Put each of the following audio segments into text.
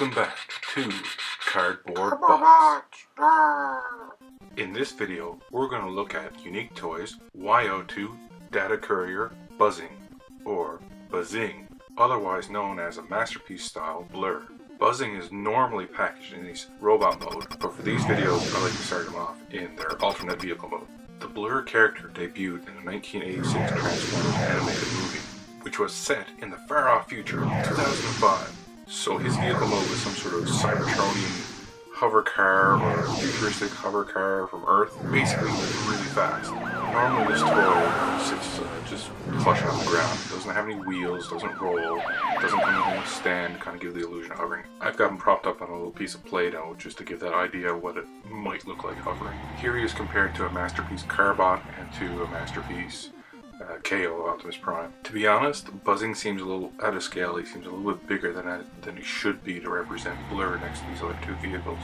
Welcome back to Cardboard Box. In this video, we're going to look at Unique Toys YO2 Data Courier Buzzing, or Buzzing, otherwise known as a masterpiece-style BLURR. Buzzing is normally packaged in these robot mode, but for these videos I like to start them off in their alternate vehicle mode. The BLURR character debuted in the 1986 Transformers animated movie, which was set in the far-off future of 2005. So his vehicle mode was some sort of Cybertronian hover car or futuristic hover car from Earth, basically really fast. Normally this toy sits just flush on the ground. It doesn't have any wheels, doesn't roll, doesn't come in a stand to kind of give the illusion of hovering. I've got him propped up on a little piece of Play-Doh just to give that idea of what it might look like hovering. Here he is compared to a Masterpiece Carbot and to a Masterpiece KO Optimus Prime. To be honest, Buzzing seems a little out of scale. He seems a little bit bigger than he should be to represent BLURR next to these other two vehicles.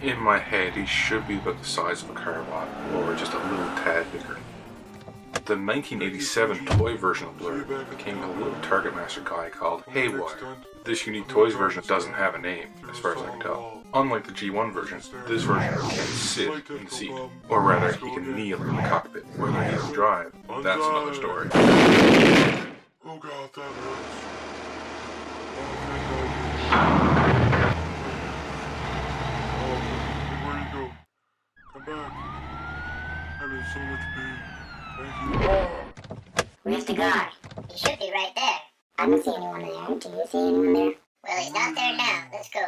In my head, he should be about the size of a Carbot, or just a little tad bigger. The 1987 toy version of BLURR became a little Target Master guy called Haywire. This Unique Toys version doesn't have a name, as far as I can tell. Unlike the G1 version, this version can sit in the seat, or rather, he can kneel in the cockpit. Whether he can drive, that's another story. Oh god, that hurts. Oh, where you go? Come back. I'm in so much pain. Thank you. Where's the guy? He should be right there. I don't see anyone there. Do you see anyone there? Well, he's not there now. Let's go.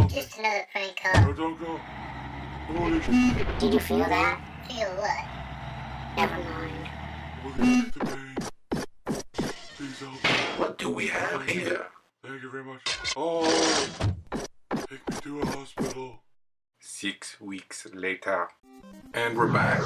Just another prank No, call. don't go. Holy shit. Did you feel that? Feel what? Never mind. We're gonna take the pain. Please help me. What do we have here? Thank you very much. Oh! Take me to a hospital. 6 weeks later. And we're back.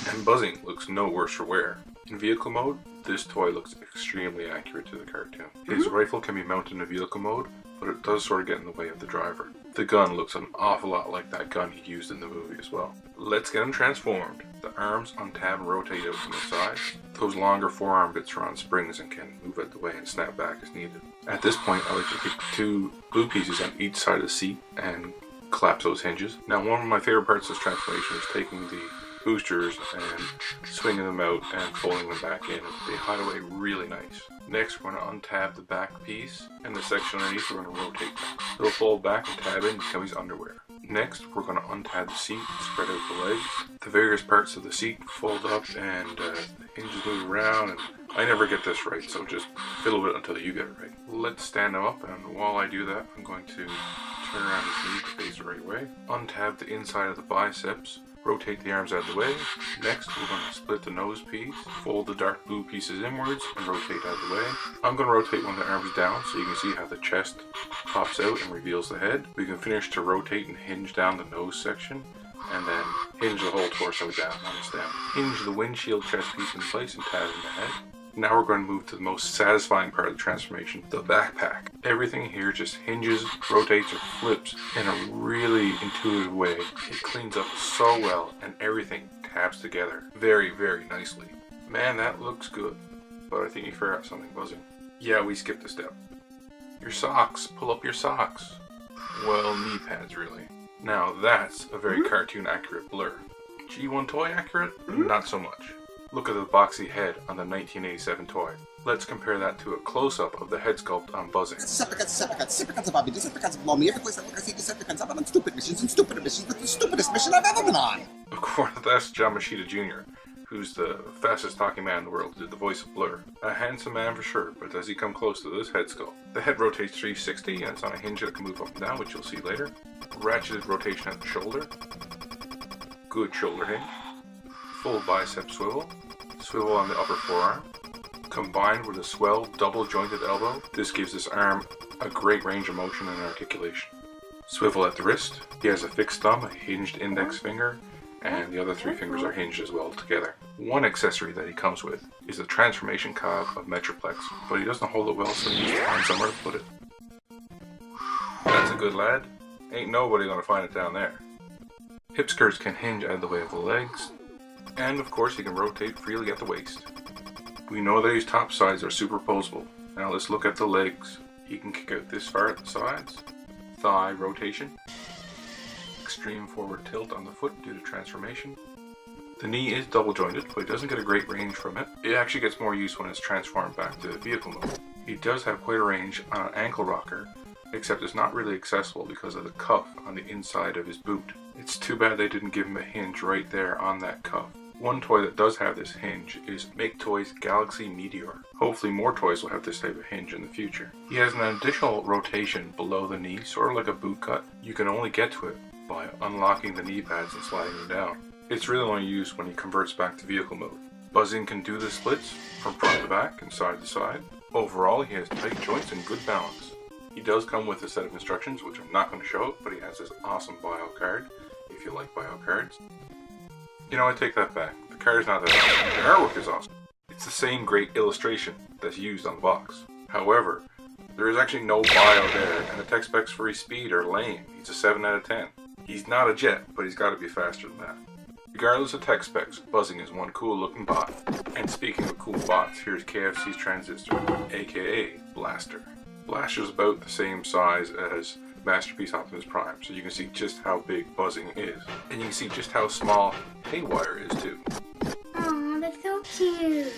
And Buzzing looks no worse for wear. In vehicle mode, this toy looks extremely accurate to the cartoon. His rifle can be mounted in vehicle mode, but it does sort of get in the way of the driver. The gun looks an awful lot like that gun he used in the movie as well. Let's get him transformed. The arms untab and rotate out from the sides. Those longer forearm bits are on springs and can move out the way and snap back as needed. At this point, I like to pick 2 glue pieces on each side of the seat and collapse those hinges. Now, one of my favorite parts of this transformation is taking the boosters and swinging them out and folding them back in. They hide away really nice. Next, we're going to untab the back piece, and the section underneath we're going to rotate back. It'll fold back and tab in, become his underwear. Next, we're going to untab the seat and spread out the legs. The various parts of the seat fold up and the hinges move around, and I never get this right, so just fiddle with it until you get it right. Let's stand them up, and while I do that, I'm going to turn around his knee to face the right way. Untab the inside of the biceps. Rotate the arms out of the way. Next, we're going to split the nose piece, fold the dark blue pieces inwards, and rotate out of the way. I'm going to rotate one of the arms down so you can see how the chest pops out and reveals the head. We can finish to rotate and hinge down the nose section, and then hinge the whole torso down on the stem. Hinge the windshield chest piece in place and tab in the head. Now we're going to move to the most satisfying part of the transformation, the backpack. Everything here just hinges, rotates, or flips in a really intuitive way. It cleans up so well and everything tabs together very, very nicely. Man, that looks good. But I think you forgot something, Buzzing. Yeah, we skipped a step. Your socks. Pull up your socks. Well, knee pads, really. Now that's a very cartoon accurate BLURR. G1 toy accurate? Not so much. Look at the boxy head on the 1987 toy. Let's compare that to a close-up of the head sculpt on Buzzing. Decepticons above me, Decepticons below me. Every place I look, I see Decepticons. I'm on stupid missions and stupider missions, but the stupidest mission I've ever been on. Of course, that's John Machida Jr., who's the fastest talking man in the world, did the voice of BLURR. A handsome man for sure, but does he come close to this head sculpt? The head rotates 360, and it's on a hinge that can move up and down, which you'll see later. Ratcheted rotation at the shoulder. Good shoulder hinge. Full bicep swivel. Swivel on the upper forearm. Combined with a swell double jointed elbow, this gives this arm a great range of motion and articulation. Swivel at the wrist. He has a fixed thumb, a hinged index finger, and the other 3 fingers are hinged as well together. One accessory that he comes with is the transformation cog of Metroplex, but he doesn't hold it well, so he needs to find somewhere to put it. That's a good lad. Ain't nobody gonna find it down there. Hip skirts can hinge out of the way of the legs, and of course he can rotate freely at the waist. We know that his top sides are superposable. Now let's look at the legs. He can kick out this far at the sides, thigh rotation. Extreme forward tilt on the foot due to transformation. The knee is double jointed, but it doesn't get a great range from it. It actually gets more use when it's transformed back to vehicle mode. He does have quite a range on an ankle rocker, except it's not really accessible because of the cuff on the inside of his boot. It's too bad they didn't give him a hinge right there on that cuff. One toy that does have this hinge is Make Toys Galaxy Meteor. Hopefully more toys will have this type of hinge in the future. He has an additional rotation below the knee, sort of like a boot cut. You can only get to it by unlocking the knee pads and sliding them down. It's really only used when he converts back to vehicle mode. Buzzing can do the splits from front to back and side to side. Overall, he has tight joints and good balance. He does come with a set of instructions, which I'm not going to show, but he has this awesome bio card, if you like bio cards. You know, I take that back. The card's not that awesome. The artwork is awesome. It's the same great illustration that's used on the box. However, there is actually no bio there, and the tech specs for his speed are lame. He's a 7 out of 10. He's not a jet, but he's got to be faster than that. Regardless of tech specs, Buzzing is one cool looking bot. And speaking of cool bots, here's KFC's Transistor, aka Blaster. Blaster's about the same size as Masterpiece Optimus Prime, so you can see just how big Buzzing is. And you can see just how small Haywire is too. Aw, that's so cute.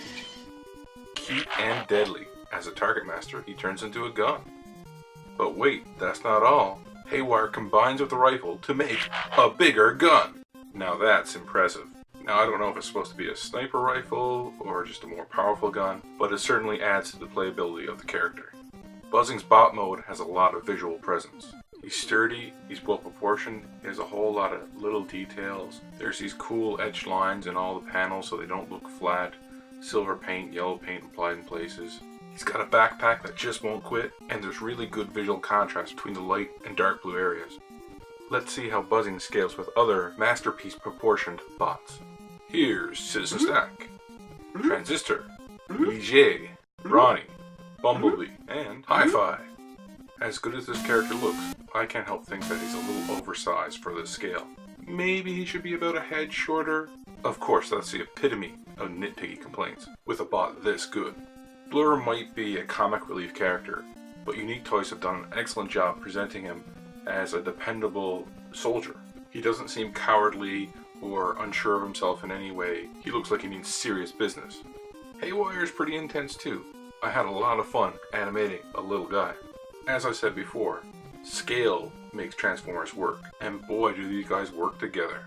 Cute and deadly. As a target master, he turns into a gun. But wait, that's not all. Haywire combines with the rifle to make a bigger gun. Now that's impressive. Now I don't know if it's supposed to be a sniper rifle or just a more powerful gun, but it certainly adds to the playability of the character. Buzzing's bot mode has a lot of visual presence. He's sturdy, he's well proportioned, he has a whole lot of little details. There's these cool etched lines in all the panels so they don't look flat. Silver paint, yellow paint applied in places. He's got a backpack that just won't quit, and there's really good visual contrast between the light and dark blue areas. Let's see how Buzzing scales with other masterpiece proportioned bots. Here's Citizen Stack, Transistor, Ligier, Ronnie, Bumblebee, and Hi-Fi. As good as this character looks, I can't help think that he's a little oversized for this scale. Maybe he should be about a head shorter. Of course, that's the epitome of nitpicky complaints, with a bot this good. BLURR might be a comic relief character, but Unique Toys have done an excellent job presenting him as a dependable soldier. He doesn't seem cowardly or unsure of himself in any way. He looks like he means serious business. Haywire is pretty intense too. I had a lot of fun animating a little guy. As I said before, scale makes Transformers work, and boy do these guys work together.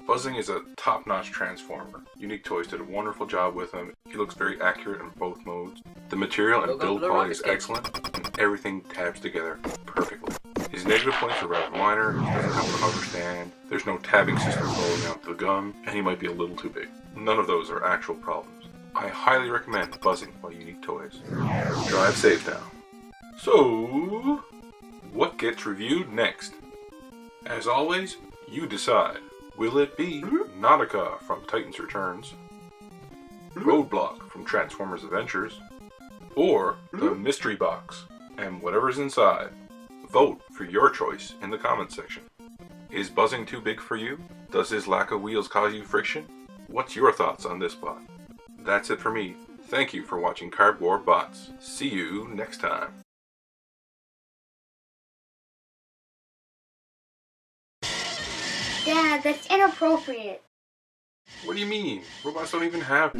Buzzing is a top-notch Transformer. Unique Toys did a wonderful job with him. He looks very accurate in both modes. The material and build quality is excellent, and everything tabs together perfectly. His negative points are rather minor. He doesn't have a hover stand. There's no tabbing system rolling out the gun, and he might be a little too big. None of those are actual problems. I highly recommend Buzzing by Unique Toys. Drive safe now. So, what gets reviewed next? As always, you decide. Will it be Nautica from Titans Returns, Roadblock from Transformers Adventures, or the Mystery Box and whatever's inside? Vote for your choice in the comments section. Is Buzzing too big for you? Does his lack of wheels cause you friction? What's your thoughts on this bot? That's it for me. Thank you for watching Cardboard Bots. See you next time. Dad, that's inappropriate. What do you mean? Robots don't even have